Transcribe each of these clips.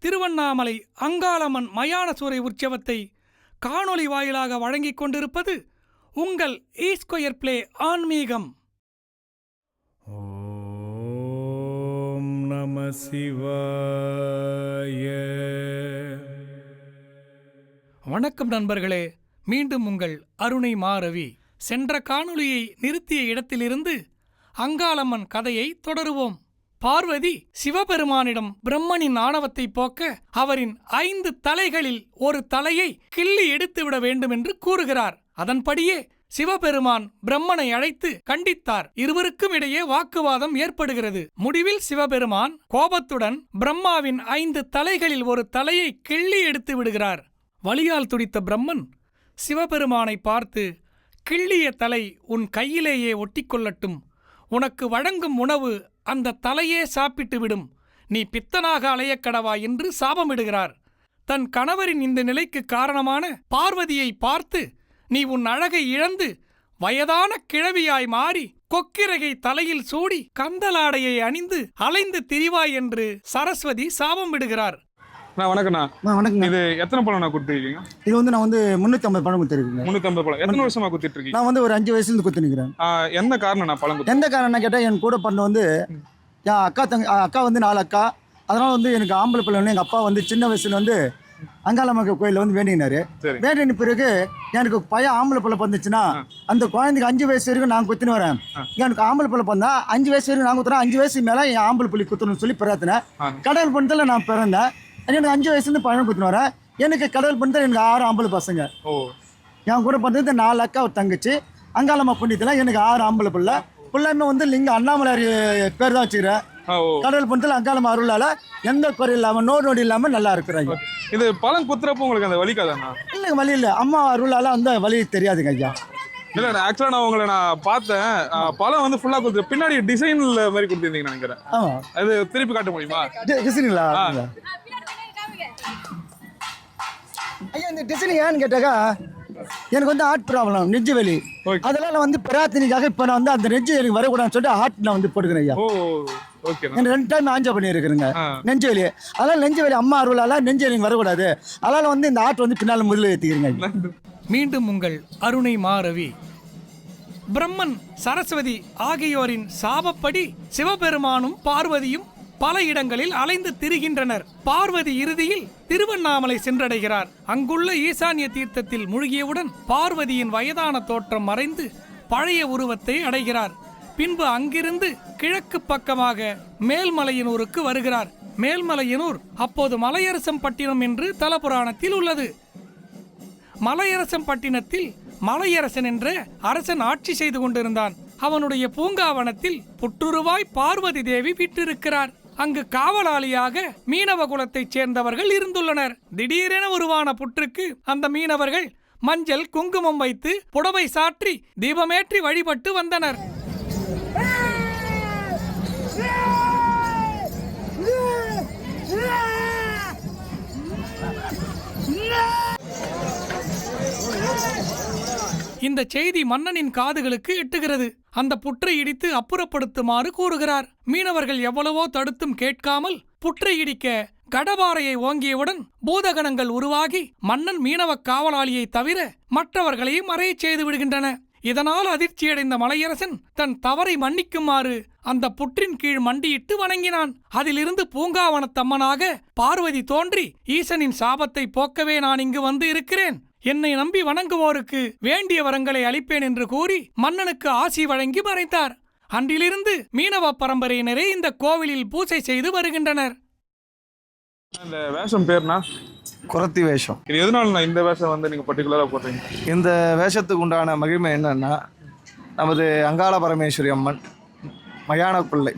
திருவண்ணாமலை அங்காளம்மன் மயானசூரை உற்சவத்தை காணொளி வாயிலாக வழங்கிக் கொண்டிருப்பது உங்கள் ஈஸ்கொயர் பிளே ஆன்மீகம். ஓம் நம சிவாய. வணக்கம் நண்பர்களே, மீண்டும் உங்கள் அருணை மாரவி. சென்ற காணொளியை நிறுத்திய இடத்திலிருந்து அங்காளம்மன் கதையை தொடருவோம். பார்வதி சிவபெருமானிடம் பிரம்மனின் ஆணவத்தை போக்க அவரின் 5 தலைகளில் ஒரு தலையை கிள்ளி எடுத்துவிட வேண்டும் என்று கூறுகிறார். அதன்படியே சிவபெருமான் பிரம்மனை அழைத்து கண்டித்தார். இருவருக்கும் இடையே வாக்குவாதம் ஏற்படுகிறது. முடிவில் சிவபெருமான் கோபத்துடன் பிரம்மாவின் 5 தலைகளில் ஒரு தலையை கிள்ளி எடுத்து விடுகிறார். வலியால் துடித்த பிரம்மன் சிவபெருமானை பார்த்து, கிள்ளிய தலை உன் கையிலேயே ஒட்டிக்கொள்ளட்டும், உனக்கு வழங்கும் உணவு அந்த தலையே சாப்பிட்டு விடும், நீ பித்தனாக அலையக்கடவா என்று சாபமிடுகிறார். தன் கணவரின் இந்த நிலைக்கு காரணமான பார்வதியை பார்த்து, நீ உன் அழகை இழந்து வயதான கிழவியாய் மாறி கொக்கிரகை தலையில் சூடி கந்தலாடையை அணிந்து அலைந்து திரிவாய் என்று சரஸ்வதி சாபம் விடுகிறார். வணக்கண்ணா. வணக்கம். இது எத்தனை பழம் நான் குத்திருக்கீங்க? இது வந்து நான் வந்து 350 பழம் குத்திருக்கேன். 350 பழம். எத்தனை வருஷமா குத்திட்டு இருக்கீங்க? நான் வந்து ஒரு 5 வயசுல குத்தி நிக்கிறேன். என்ன காரணம் நான் பழம் குத்தி? எந்த காரணம் கேட்டா, என் கூட பண்ண வந்து என் அக்கா வந்து 4 அக்கா. அதனால வந்து எனக்கு ஆம்பளை பிள்ளை எங்கள் அப்பா வந்து சின்ன வயசுல வந்து அங்காளம்மன் கோயிலில் வந்து வேண்டினாரு. வேண்டின பிறகு எனக்கு பையன் ஆம்பளை பிள்ளை வந்துச்சுன்னா அந்த குழந்தைக்கு 5 வயசு வரைக்கும் நான் குத்தின்னு வரேன். எனக்கு ஆம்பளை பிள்ளை பிறந்தா 5 வயசு வரைக்கும் நான் குத்துறேன். 5 வயசு மேலே என் ஆம்பளை பிள்ளை குத்தணும்னு சொல்லி பிறத்தினேன். கடவுள் பண்ணதில் நான் பிறந்தேன். எனக்கு 5 வயசுலேருந்து பழம் குத்துன்னு வரேன். எனக்கு கடவுள் பண்ணதில் எனக்கு 6 ஆம்பளை பசங்க. என் கூட பண்ணுறது 4 அக்கா ஒரு தங்கச்சி. அங்காளம்மா புண்ணியத்தில் எனக்கு 6 ஆம்பளை பிள்ளை. பிள்ளைமே வந்து லிங்க அண்ணாமலையார் பேர் தான் வச்சுக்கிறேன். கடவுள் பண்ணதில் அங்காளம்மா அருளால் எந்த குறை இல்லாமல் நோடி இல்லாமல் நல்லா இருக்கிறாங்க. இது பழம் குத்துறப்போ உங்களுக்கு அந்த வலிக்காதாண்ணா? இல்லைங்க, வலி இல்லை. அம்மா அருளால் அந்த வலி தெரியாதுங்க ஐயா. இல்லை, ஆக்சுவலாக நான் உங்களை பார்த்தேன். பழம் வந்து ஃபுல்லாக கொடுத்து பின்னாடி டிசைனில் மாதிரி கொடுத்துருந்தீங்கன்னு நினைக்கிறேன். ஆமாம், அது திருப்பி காட்ட முடியுமா? டிசைனுங்களா ஐயா? இந்த டிசைன் ஏன்னு கேட்டாக்கா, எனக்கு வந்து ஹார்ட் ப்ராப்ளம், நெஞ்சு வலி. அதெல்லாம் நான் வந்து பிரார்த்தனைக்காக இப்போ நான் வந்து அந்த நெஞ்சு எனக்கு வரக்கூடாதுன்னு சொல்லிட்டு ஹார்ட் நான் வந்து போட்டுக்கிறேன் ஐயா. எனக்கு 2 டைம் ஆஞ்சா பண்ணியிருக்கிறேங்க நெஞ்சு வலி. அதனால் நெஞ்சு வலி அம்மா அருளால் நெஞ்சு எனக்கு வரக்கூடாது. அதனால் வந்து இந்த ஹார்ட் வந்து பின்னால் முதல்ல ஏற்றிக்கிறேங்க. மீண்டும் உங்கள் அருணை மாரவி. பிரம்மன், சரஸ்வதி ஆகியோரின் சாபப்படி சிவபெருமானும் பார்வதியும் பல இடங்களில் அலைந்து திரிகின்றனர். பார்வதி இறுதியில் திருவண்ணாமலை சென்றடைகிறார். அங்குள்ள ஈசான்ய தீர்த்தத்தில் மூழ்கியவுடன் பார்வதியின் வயதான தோற்றம் மறைந்து பழைய உருவத்தை அடைகிறார். பின்பு அங்கிருந்து கிழக்கு பக்கமாக மேல்மலையனூருக்கு வருகிறார். மேல்மலையனூர் அப்போது மலையரசம்பட்டினம் என்று தலபுராணத்தில் உள்ளது. மலையரசம்பட்டினத்தில் மலையரசன் என்ற அரசன் ஆட்சி செய்து கொண்டிருந்தான். அவனுடைய பூங்காவனத்தில் புற்றுருவாய் பார்வதி தேவி விட்டிருக்கிறார். அங்கு காவலாளியாக மீனவ குலத்தைச் சேர்ந்தவர்கள் இருந்துள்ளனர். திடீரென உருவான புற்றுக்கு அந்த மீனவர்கள் மஞ்சள் குங்குமம் வைத்து புடவை சாற்றி தீபமேற்றி வழிபட்டு வந்தனர். இந்த செய்தி மன்னனின் காதுகளுக்கு எட்டுகிறது. அந்த புற்றை இடித்து அப்புறப்படுத்துமாறு கூறுகிறார். மீனவர்கள் எவ்வளவோ தடுத்தும் கேட்காமல் புற்றை இடிக்க கடபாரையை ஓங்கியவுடன் பூதகணங்கள் உருவாகி மன்னன் மீனவ காவலாளியை தவிர மற்றவர்களையும் மறையச் செய்து விடுகின்றன. இதனால் அதிர்ச்சியடைந்த மலையரசன் தன் தவறை மன்னிக்குமாறு அந்த புற்றின் கீழ் மண்டியிட்டு வணங்கினான். அதிலிருந்து பூங்காவனத்தம்மனாக பார்வதி தோன்றி, ஈசனின் சாபத்தை போக்கவே நான் இங்கு வந்து இருக்கிறேன், என்னை நம்பி வணங்குவோருக்கு வேண்டிய வரங்களை அளிப்பேன் என்று கூறி மன்னனுக்கு ஆசி வழங்கி மறைத்தார். அன்றிலிருந்து மீனவ பரம்பரையினரே இந்த கோவிலில் பூஜை செய்து வருகின்றனர். இந்த வேஷம் பேர்னா குறத்தி வேஷம். இது எதனால இந்த வேஷம் வந்து நீங்கள் பர்டிகுலராக போடுறீங்க? இந்த வேஷத்துக்கு உண்டான மகிமை என்னன்னா, நமது அங்காள பரமேஸ்வரி அம்மன்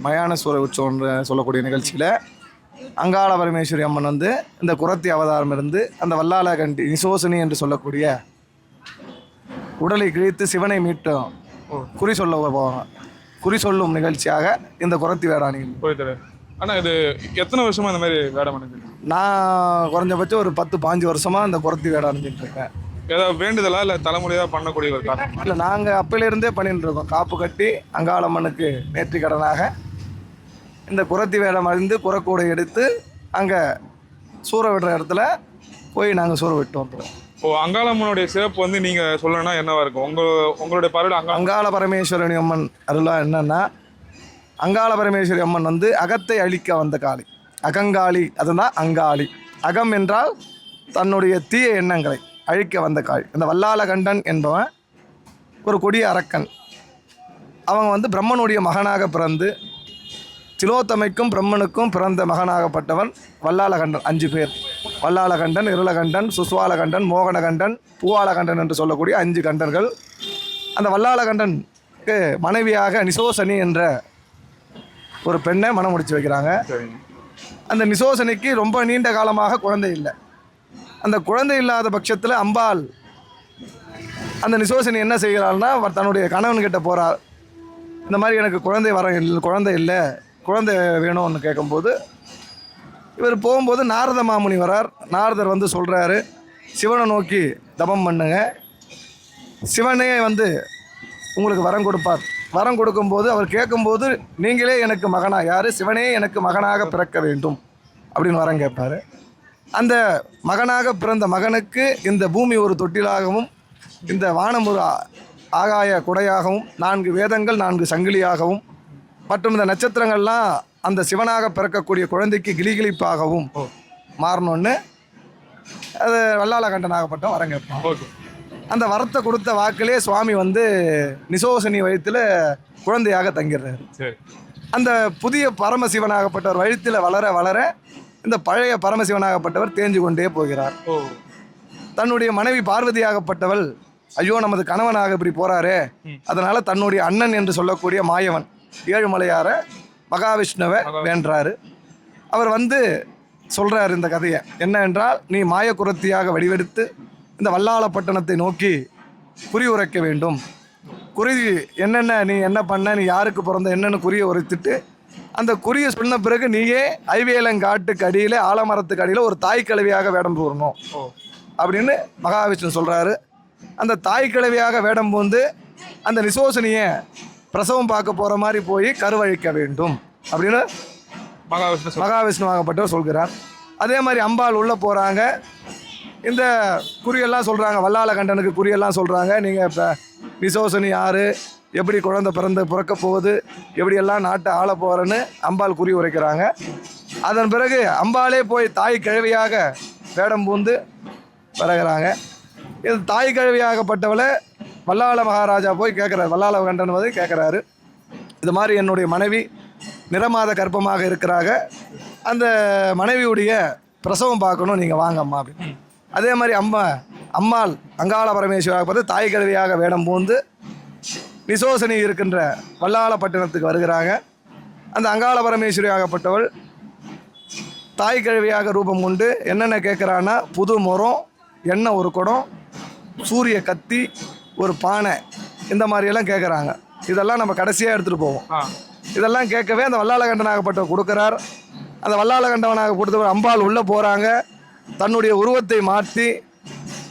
மயானசூரை உற்சவம் சொல்லக்கூடிய நிகழ்ச்சியில் அங்காள பரமேஸ்வரி அம்மன் வந்து இந்த குறத்தி அவதாரம் இருந்து அந்த வல்லால கண்டி நிசோசனி என்று சொல்லக்கூடிய உடலை கிழித்து சிவனை மீட்டும் குறி சொல்ல போவாங்க. குறி சொல்லும் நிகழ்ச்சியாக இந்த குறத்தி வேடாணி போயிட்டு. ஆனால் இது எத்தனை வருஷமா இந்த மாதிரி வேடம் அணிஞ்சிருக்கு? நான் குறைஞ்சபட்சம் ஒரு 10-15 வருஷமாக இந்த குறத்தி வேடம் அணிஞ்சிட்டு இருக்கேன். ஏதாவது வேண்டுதலா இல்லை தலைமுறையாக பண்ணக்கூடிய ஒரு காரணம்? இல்லை, நாங்கள் அப்பையிலிருந்தே பண்ணிட்டு இருக்கோம். காப்பு கட்டி அங்காளம்மனுக்கு நேர்த்தி கடனாக இந்த குறத்தி வேடம் அறிந்து குறக்கூடை எடுத்து அங்கே சூற விடுற இடத்துல போய் நாங்கள் சூற விட்டு வந்துடுவோம். அங்காளம்மனுடைய சிறப்பு வந்து நீங்க சொல்லணும்னா என்னவா இருக்கும்? உங்களுடைய பார்வையில் அங்காள பரமேஸ்வரி அம்மன் அருளா என்னன்னா, அங்காள பரமேஸ்வரி அம்மன் வந்து அகத்தை அழிக்க வந்த காளி, அகங்காளி. அதுதான் அங்காளி. அகம் என்றால் தன்னுடைய தீய எண்ணங்களை அழிக்க வந்த காளி. இந்த வல்லாள கண்டன் என்பவன் ஒரு கொடிய அரக்கன். அவங்க வந்து பிரம்மனுடைய மகனாக பிறந்து திலோத்தமைக்கும் பிரம்மனுக்கும் பிறந்த மகனாகப்பட்டவன் வல்லாளகண்டன். 5 பேர்: வல்லாளகண்டன், இருளகண்டன், சுஸ்வாலகண்டன், மோகனகண்டன், பூவாலகண்டன் என்று சொல்லக்கூடிய 5 கண்டர்கள். அந்த வல்லாளகண்டனுக்கு மனைவியாக நிசோசனி என்ற ஒரு பெண்ணை மனம் முடிச்சு வைக்கிறாங்க. அந்த நிசோசனிக்கு ரொம்ப நீண்ட காலமாக குழந்தை இல்லை. அந்த குழந்தை இல்லாத பட்சத்தில் அம்பாள் அந்த நிசோசனி என்ன செய்கிறாள்னா, தன்னுடைய கணவன்கிட்ட போகிறார். இந்த மாதிரி எனக்கு குழந்தை இல்லை, குழந்தை வேணும்னு கேட்கும்போது இவர் போகும்போது நாரத மாமுனி வரார். நாரதர் வந்து சொல்கிறாரு, சிவனை நோக்கி தபம் பண்ணுங்க, சிவனே வந்து உங்களுக்கு வரம் கொடுப்பார். வரம் கொடுக்கும்போது அவர் கேட்கும்போது, நீங்களே எனக்கு மகனா, யார்? சிவனே எனக்கு மகனாக பிறக்க வேண்டும் அப்படின்னு வரம் கேட்பார். அந்த மகனாக பிறந்த மகனுக்கு இந்த பூமி ஒரு தொட்டிலாகவும், இந்த வானம் ஒரு ஆகாய குடையாகவும், 4 வேதங்கள் 4 சங்கிலியாகவும், மற்றும் இந்த நட்சத்திரங்கள்லாம் அந்த சிவனாக பிறக்கக்கூடிய குழந்தைக்கு கிளிகிளிப்பாகவும் மாறணும்னு அது வல்லாளகண்டனாகப்பட்ட வரம் கேட்பான். அந்த வரத்தை கொடுத்த வாக்கிலே சுவாமி வந்து நிசோசனி வயிற்றில் குழந்தையாக தங்கிடுறாரு. அந்த புதிய பரமசிவனாகப்பட்டவர் வயிற்றில் வளர வளர இந்த பழைய பரமசிவனாகப்பட்டவர் தேஞ்சு கொண்டே போகிறார். தன்னுடைய மனைவி பார்வதியாகப்பட்டவள், ஐயோ நமது கணவனாக இப்படி போறாரே, அதனால தன்னுடைய அண்ணன் என்று சொல்லக்கூடிய மாயவன் ஏழுமலையார மகாவிஷ்ணுவை வேண்டாரு. அவர் வந்து சொல்றாரு இந்த கதையை என்ன என்றால், நீ மாயக்குரத்தியாக வடிவெடுத்து இந்த வல்லாளப்பட்டணத்தை நோக்கி குறி உரைக்க வேண்டும். குறி என்னென்ன நீ என்ன பண்ண, நீ யாருக்கு பிறந்த என்னென்னு குறியை உரைத்துட்டு அந்த குறியை சொன்ன பிறகு நீயே ஐவேலங்காட்டுக்கு அடியில் ஆலமரத்துக்கு அடியில் ஒரு தாய் கிழவியாக வேடம் போடணும் அப்படின்னு மகாவிஷ்ணு சொல்கிறாரு. அந்த தாய் கிழவியாக வேடம் பூந்து அந்த நிசோசனியை பிரசவம் பார்க்க போகிற மாதிரி போய் கருவழிக்க வேண்டும் அப்படின்னு மகாவிஷ்ணுவாகப்பட்டவர் சொல்கிறார். அதே மாதிரி அம்பாள் உள்ளே போகிறாங்க. இந்த குறியெல்லாம் சொல்கிறாங்க, வல்லாளகண்டனுக்கு குறியெல்லாம் சொல்கிறாங்க. நீங்கள் இப்போ நிசோசனி யார், எப்படி குழந்தை பிறக்க போகுது, எப்படியெல்லாம் நாட்டை ஆள போகிறேன்னு அம்பாள் குறி உரைக்கிறாங்க. அதன் பிறகு அம்பாளே போய் தாய் கிழவியாக வேடம் பூந்து வருகிறாங்க. இது தாய் கிழவியாகப்பட்டவளை வல்லாள மகாராஜா போய் கேட்குறாரு, வல்லாளகண்டன் வந்து கேட்குறாரு, இது மாதிரி என்னுடைய மனைவி நிறமாத கர்ப்பமாக இருக்கிறாங்க, அந்த மனைவியுடைய பிரசவம் பார்க்கணும், நீங்கள் வாங்கம்மா அப்படின்னு. அதே மாதிரி அம்மாள் அங்காள பரமேஸ்வராக பார்த்து தாய் கிழவியாக வேடம் பூந்து நிசோசனி இருக்கின்ற வல்லாளப்பட்டினத்துக்கு வருகிறாங்க. அந்த அங்காள பரமேஸ்வரியாகப்பட்டவள் தாய் கிழவியாக ரூபம் கொண்டு என்னென்ன கேட்குறான்னா, புது முறம், எண்ணெய் ஒரு குடம், சூரிய கத்தி, ஒரு பானை, இந்த மாதிரியெல்லாம் கேட்குறாங்க. இதெல்லாம் நம்ம கடைசியாக எடுத்துகிட்டு போவோம். இதெல்லாம் கேட்கவே அந்த வல்லாளகண்டனாகப்பட்டவர் கொடுக்குறார். அந்த வல்லாளகண்டவனாக கொடுத்தவர் அம்பாள் உள்ளே போகிறாங்க. தன்னுடைய உருவத்தை மாற்றி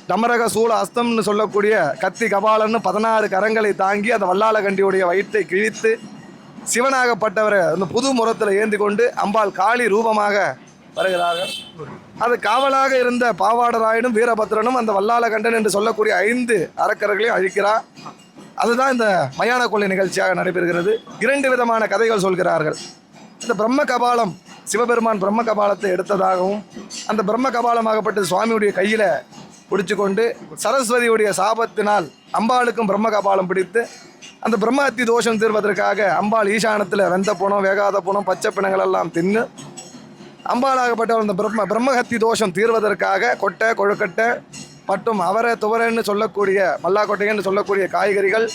டமரக சூழ அஸ்தம்னு சொல்லக்கூடிய கத்தி கபாலன்னு 16 கரங்களை தாங்கி அந்த வல்லாளகண்டியுடைய வயிற்றை கிழித்து சிவனாகப்பட்டவரை அந்த புது முறத்தில் ஏந்தி கொண்டு அம்பாள் காளி ரூபமாக வருகிறார்கள். அது காவலாக இருந்த பாவாடராயனும் வீரபத்ரனும் அந்த வல்லாளகண்டன் என்று சொல்லக்கூடிய 5 அரக்கர்களையும் அழிக்கிறார். அதுதான் இந்த மயான கொள்ளை நிகழ்ச்சியாக நடைபெறுகிறது. 2 விதமான கதைகள் சொல்கிறார்கள். இந்த பிரம்ம கபாலம், சிவபெருமான் பிரம்ம கபாலத்தை எடுத்ததாகவும், அந்த பிரம்ம கபாலமாகப்பட்ட சுவாமியுடைய கையில் பிடிச்சு கொண்டு சரஸ்வதியுடைய சாபத்தினால் அம்பாளுக்கும் பிரம்ம கபாலம் பிடித்து அந்த பிரம்மஹத்தி தோஷம் தீர்வதற்காக அம்பாள் ஈசானத்தில் வெந்த புணம், வேகாத புணம், பச்சை பிணங்கள் எல்லாம் தின்னு அம்பாளாகப்பட்டவள் அந்த பிரம்மஹத்தி தோஷம் தீர்வதற்காக கொட்டை, கொழுக்கட்டை மற்றும் அவரை துவரைன்னு சொல்லக்கூடிய மல்லாக்கொட்டைன்னு சொல்லக்கூடிய காய்கறிகள்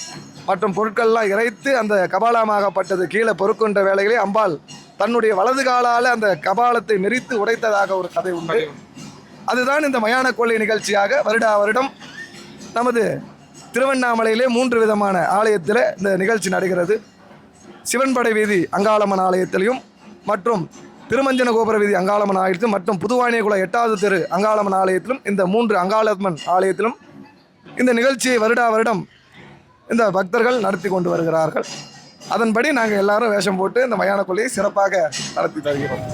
மற்றும் பொருட்கள்லாம் இறைத்து அந்த கபாலமாகப்பட்டது கீழே பொறுக்கின்ற வேளையிலே அம்பாள் தன்னுடைய வலது காலால் அந்த கபாலத்தை மெரித்து உடைத்ததாக ஒரு கதை உண்டு. அதுதான் இந்த மயான கொள்ளை நிகழ்ச்சியாக வருடா வருடம் நமது திருவண்ணாமலையிலே 3 விதமான ஆலயத்தில் இந்த நிகழ்ச்சி நடக்கிறது. சிவன்படை வீதி அங்காளம்மன் ஆலயத்திலையும், மற்றும் திருமஞ்சன கோபுர வீதி அங்காளம்மன் ஆலயத்திலும், மற்றும் புதுவாணியகுள 8வது தெரு அங்காளம்மன் ஆலயத்திலும், இந்த 3 அங்காளம்மன் ஆலயத்திலும் இந்த நிகழ்ச்சியை வருடா வருடம் இந்த பக்தர்கள் நடத்தி கொண்டு வருகிறார்கள். அதன்படி நாங்கள் எல்லாரும் வேஷம் போட்டு இந்த மயான கொள்ளையை சிறப்பாக நடத்தி தருகிறோம்.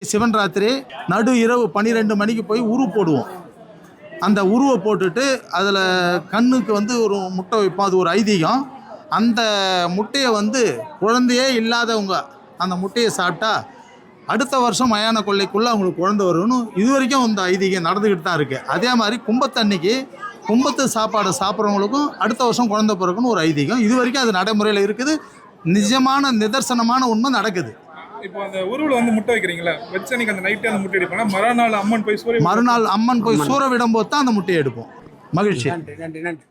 சிவன் ராத்திரி நடு இரவு 12 மணிக்கு போய் உரு போடுவோம். அந்த உருவை போட்டுட்டு அதில் கண்ணுக்கு வந்து ஒரு முட்டை வைப்போம். அது ஒரு ஐதீகம். அந்த முட்டையை வந்து குழந்தையே இல்லாதவங்க அந்த முட்டையை சாப்பிட்டா அடுத்த வருஷம் மயான கொள்ளைக்குள்ளே அவங்களுக்கு குழந்தை வரும்னு இது வரைக்கும் இந்த ஐதீகம் நடந்துக்கிட்டு தான் இருக்குது. அதே மாதிரி கும்பத்தன்னைக்கு கும்பத்து சாப்பாடு சாப்பிட்றவங்களுக்கும் அடுத்த வருஷம் குழந்தை பிறக்குன்னு ஒரு ஐதீகம். இது வரைக்கும் அது நடைமுறையில் இருக்குது. நிஜமான நிதர்சனமான உண்மை நடக்குது. இப்போ அந்த உருவில் வந்து முட்டை வைக்கிறீங்களா, வச்ச அன்னைக்கு அந்த நைட்டே அந்த முட்டை எடுப்பாங்க, மறுநாள் அம்மன் போய் சூற விடும் போது தான் அந்த முட்டையை எடுப்போம். மகிழ்ச்சி. நன்றி நன்றி நன்றி.